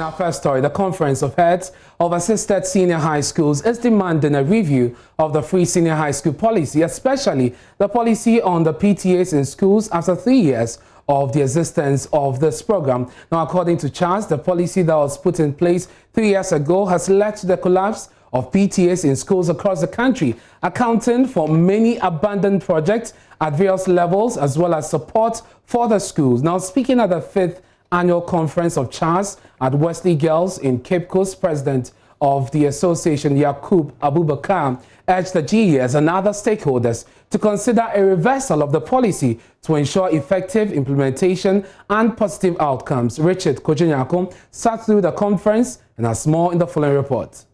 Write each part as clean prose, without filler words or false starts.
our first story, the Conference of Heads of Assisted Senior High Schools is demanding a review of the free senior high school policy, especially the policy on the PTAs in schools after 3 years of the existence of this program. Now, according to Charles, the policy that was put in place 3 years ago has led to the collapse of PTAs in schools across the country, accounting for many abandoned projects at various levels, as well as support for the schools. Now, speaking at the 5th Annual Conference of Charles at Wesley Girls in Cape Coast, President of the Association, Yakub Abubakar, urged the GES and other stakeholders to consider a reversal of the policy to ensure effective implementation and positive outcomes. Richard Kojinyako sat through the conference and has more in the following report.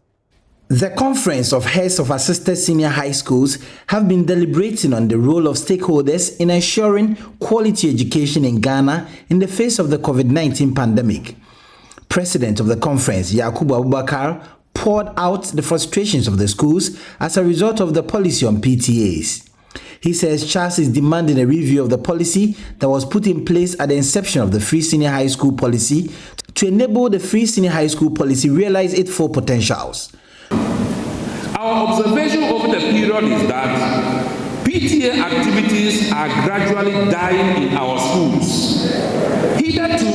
The Conference of Heads of Assisted Senior High Schools have been deliberating on the role of stakeholders in ensuring quality education in Ghana in the face of the COVID-19 pandemic. President of the conference, Yakub Abubakar, poured out the frustrations of the schools as a result of the policy on PTAs. He says Charles is demanding a review of the policy that was put in place at the inception of the free senior high school policy to enable the free senior high school policy realize its full potentials. Our observation over the period is that PTA activities are gradually dying in our schools. Hitherto,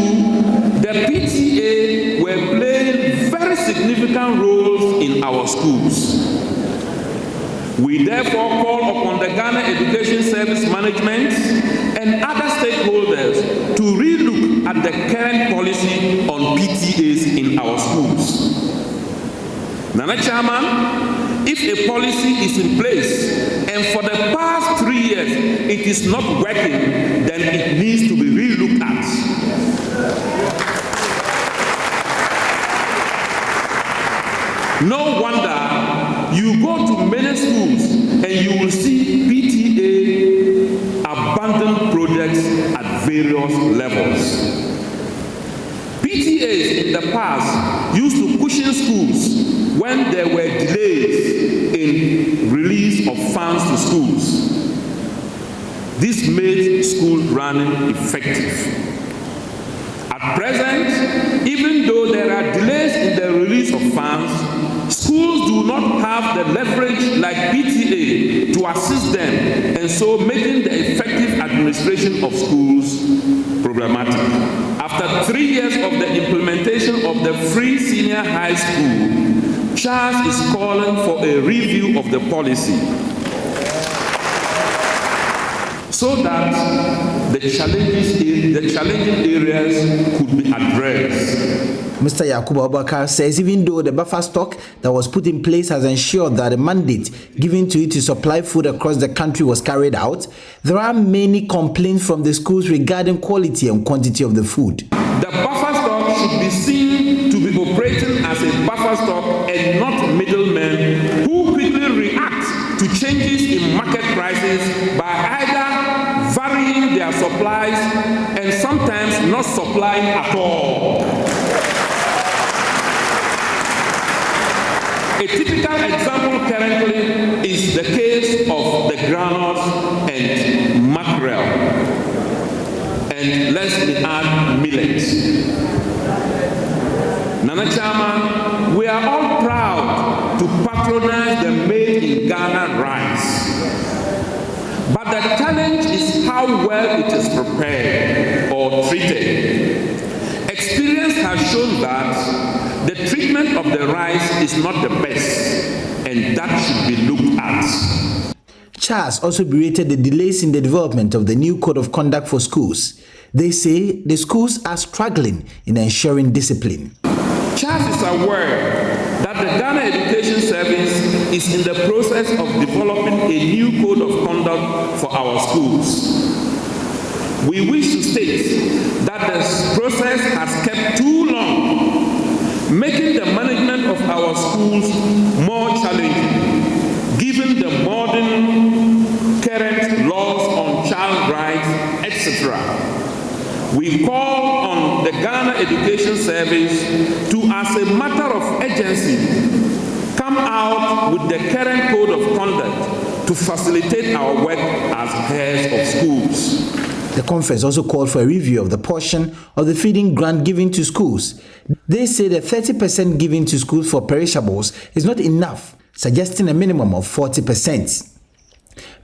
the PTA were playing very significant roles in our schools. We therefore call upon the Ghana Education Service Management and other stakeholders to relook at the current policy on PTAs in our schools. Nana Chairman, if a policy is in place and for the past 3 years it is not working, then it needs to be relooked at. No wonder you go to many schools and you will see PTA abandoned projects at various levels. PTAs in the past used to cushion schools when there were delays in release of funds to schools. This made school running effective. At present, even though there are delays in the release of funds, schools do not have the leverage like PTA to assist them, and so making the effective administration of schools problematic. After 3 years of the implementation of the free senior high school, Charles is calling for a review of the policy so that the challenging areas could be addressed. Mr. Yakub Abubakar says even though the buffer stock that was put in place has ensured that the mandate given to it to supply food across the country was carried out, there are many complaints from the schools regarding quality and quantity of the food. The buffer stock should be seen to be operating as a buffer stock and not middlemen who quickly react to changes in market prices by either varying their supplies and sometimes not supplying at all. A typical example currently is the case of the granules and mackerel, and let's add millet. Nana Chairman, we are all proud to patronize the made in Ghana rice. But the challenge is how well it is prepared or treated. Experience has shown that the treatment of the rice is not the best, and that should be looked at. Charles also berated the delays in the development of the new code of conduct for schools. They say the schools are struggling in ensuring discipline. Charles is aware that the Ghana Education Service is in the process of developing a new code of conduct for our schools. We wish to state that this process has kept too long, making the management of our schools more challenging, given the modern current laws on child rights, etc. We call on the Ghana Education Service to, as a matter of urgency, come out with the current code of conduct to facilitate our work as heads of schools. The conference also called for a review of the portion of the feeding grant given to schools. They say the 30% given to schools for perishables is not enough, suggesting a minimum of 40%.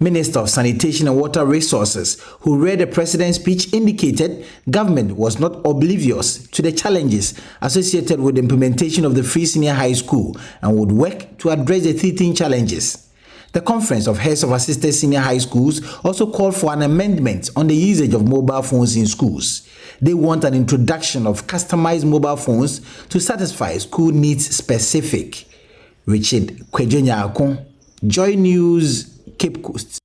Minister of Sanitation and Water Resources, who read the president's speech, indicated government was not oblivious to the challenges associated with the implementation of the free senior high school and would work to address the 13 challenges. The Conference of Heads of Assisted Senior High Schools also called for an amendment on the usage of mobile phones in schools. They want an introduction of customized mobile phones to satisfy school needs specific. Richard Kwejonya, Joy News, Cape Coast.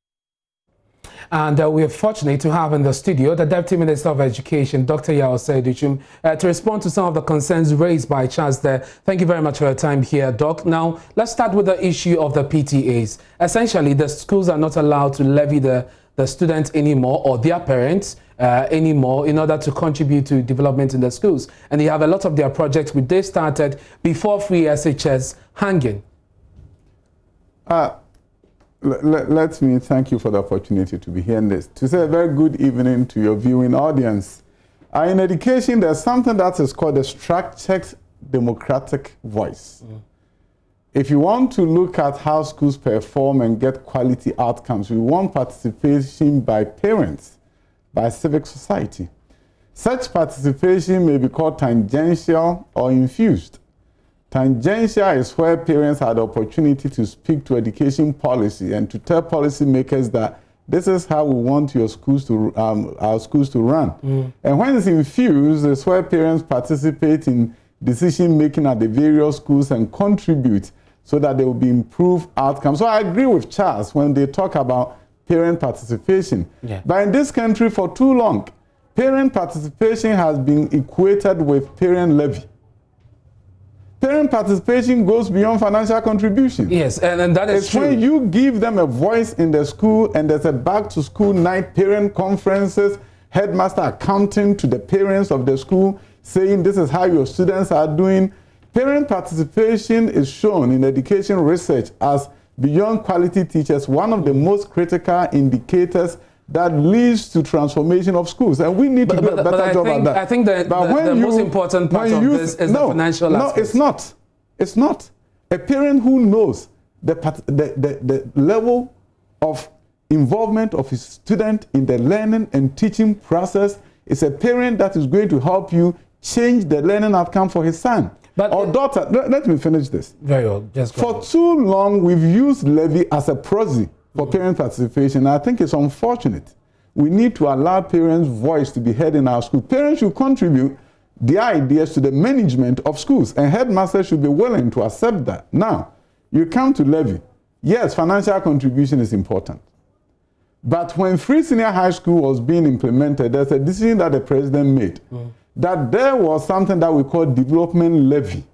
And we are fortunate to have in the studio the Deputy Minister of Education, Dr. Yao Seiduchum, to respond to some of the concerns raised by Charles there. Thank you very much for your time here, Doc. Now, let's start with the issue of the PTAs. Essentially, the schools are not allowed to levy the students anymore or their parents anymore in order to contribute to development in the schools. And they have a lot of their projects which they started before free SHS hanging. Let me thank you for the opportunity to be here in this. To say a very good evening to your viewing audience. In education, there's something that is called a structured democratic voice. If you want to look at how schools perform and get quality outcomes, we want participation by parents, by civic society. Such participation may be called tangential or infused. Tangential is where parents had the opportunity to speak to education policy and to tell policymakers that this is how we want your schools to, our schools to run. And when it's infused, it's where parents participate in decision making at the various schools and contribute so that there will be improved outcomes. So I agree with Charles when they talk about parent participation. Yeah. But in this country for too long, parent participation has been equated with parent levy. Parent participation goes beyond financial contribution. Yes, and that is true. It's when you give them a voice in the school and there's a back-to-school night, parent conferences, headmaster accounting to the parents of the school, saying this is how your students are doing. Parent participation is shown in education research as beyond quality teachers, one of the most critical indicators that leads to transformation of schools. And we need to do a better job at that. I think that the most important part of this is the financial aspect. No, it's not. It's not. A parent who knows the level of involvement of his student in the learning and teaching process is a parent that is going to help you change the learning outcome for his son or daughter. Let me finish this. Very well. For too long, we've used levy as a proxy for parent participation. I think it's unfortunate. We need to allow parents' voice to be heard in our school. Parents should contribute their ideas to the management of schools, and headmasters should be willing to accept that. Now, you come to levy. Yes, financial contribution is important. But when free senior high school was being implemented, there's a decision that the president made that there was something that we call development levy.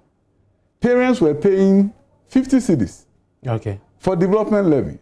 Parents were paying 50 cedis for development levy,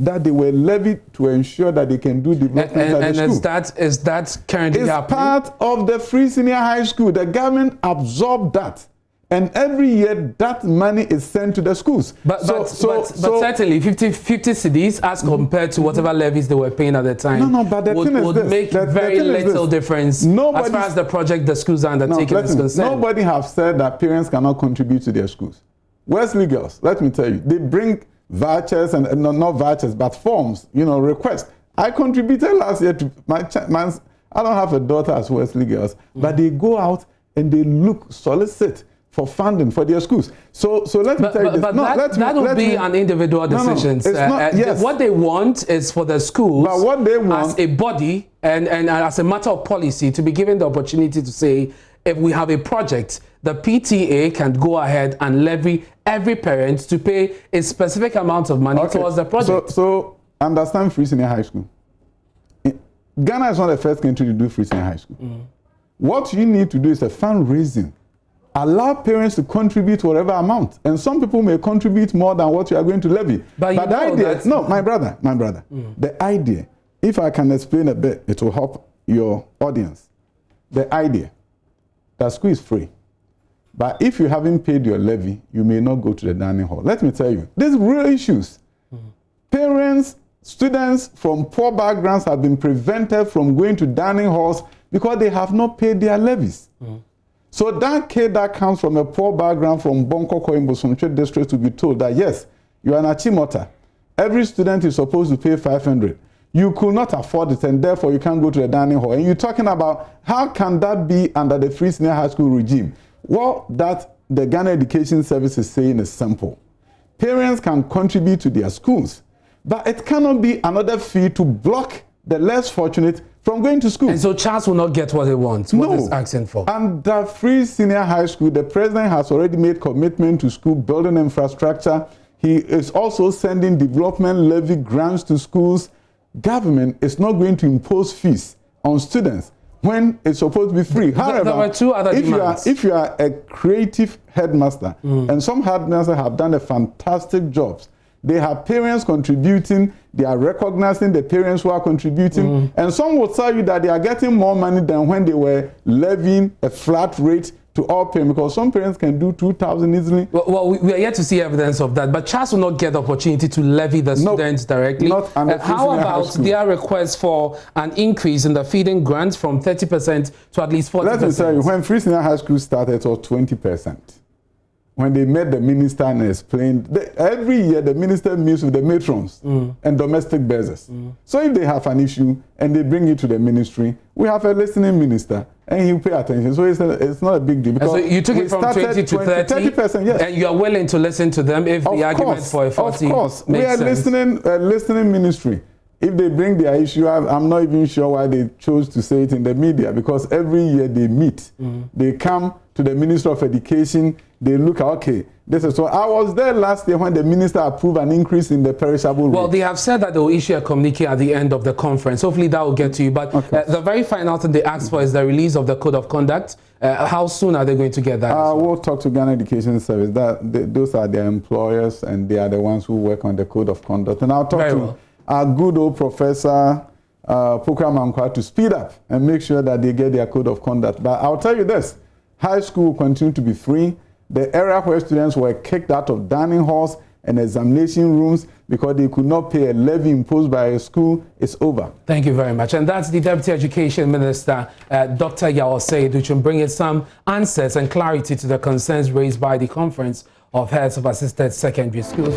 that they were levied to ensure that they can do development at the school. And is that currently happening? It's part of the free senior high school. The government absorbed that. And every year that money is sent to the schools. But certainly 50 cedis as compared to whatever levies they were paying at the time would make very little difference as far as the project the schools are undertaking is concerned. Nobody has said that parents cannot contribute to their schools. Wesley Girls, let me tell you, they bring vouchers and not vouchers, but forms, requests. I contributed last year to my I don't have a daughter as Wesley Girls, but they go out and they solicit for funding for their schools. So let me tell you this. But that would be an individual decision. Yes. What they want is for the schools as a body and as a matter of policy to be given the opportunity to say, if we have a project, the PTA can go ahead and levy every parent to pay a specific amount of money towards the project. So understand free senior high school. Ghana is not the first country to do free senior high school. What you need to do is a fundraising. Allow parents to contribute whatever amount. And some people may contribute more than what you are going to levy. But the idea, my brother, the idea, if I can explain a bit, it will help your audience. The idea that school is free. But if you haven't paid your levy, you may not go to the dining hall. Let me tell you, these real issues. Parents Students from poor backgrounds have been prevented from going to dining halls because they have not paid their levies. So that kid that comes from a poor background from Bonkoko in Bosomtwe district to be told that yes, you are an Achimota. Every student is supposed to pay 500. You could not afford it and therefore you can't go to the dining hall. And you're talking about how can that be under the free senior high school regime? Well, that the Ghana Education Service is saying is simple. Parents can contribute to their schools, but it cannot be another fee to block the less fortunate from going to school. And so Charles will not get what he wants, what he's asking for. And the free senior high school, the president has already made commitment to school building infrastructure. He is also sending development levy grants to schools. Government is not going to impose fees on students when it's supposed to be free. However, there were two other demands. If you are a creative headmaster, and some headmasters have done a fantastic job, they have parents contributing, they are recognizing the parents who are contributing, and some will tell you that they are getting more money than when they were levying a flat rate to all parents, because some parents can do 2,000 easily. Well, we are yet to see evidence of that, but Charles will not get the opportunity to levy the students directly. Not how about their request for an increase in the feeding grant from 30% to at least 40%? Let me tell you, when free senior high school started, it was 20%. When they met the minister and explained, every year the minister meets with the matrons and domestic bearers. So if they have an issue and they bring it to the ministry, we have a listening minister and he will pay attention. So it's not a big deal. Because so you took it from 20 to 30%, yes. And you are willing to listen to them if the argument for a 40 Of course, makes we are listening ministry. If they bring their issue, I'm not even sure why they chose to say it in the media, because every year they meet. They come to the Minister of Education, they look, okay, this is so. I was there last year when the minister approved an increase in the perishable rate. Well, they have said that they will issue a communique at the end of the conference. Hopefully that will get to you. But the very final thing they asked for is the release of the Code of Conduct. How soon are they going to get that? We'll talk to Ghana Education Service. Those are their employers and they are the ones who work on the Code of Conduct. And I'll talk to our good old Professor Pukra Mankwa to speed up and make sure that they get their Code of Conduct. But I'll tell you this, high school will continue to be free. The era where students were kicked out of dining halls and examination rooms because they could not pay a levy imposed by a school is over. Thank you very much. And that's the Deputy Education Minister, Dr. Yao Seidu, bringing some answers and clarity to the concerns raised by the Conference of Heads of Assisted Secondary Schools.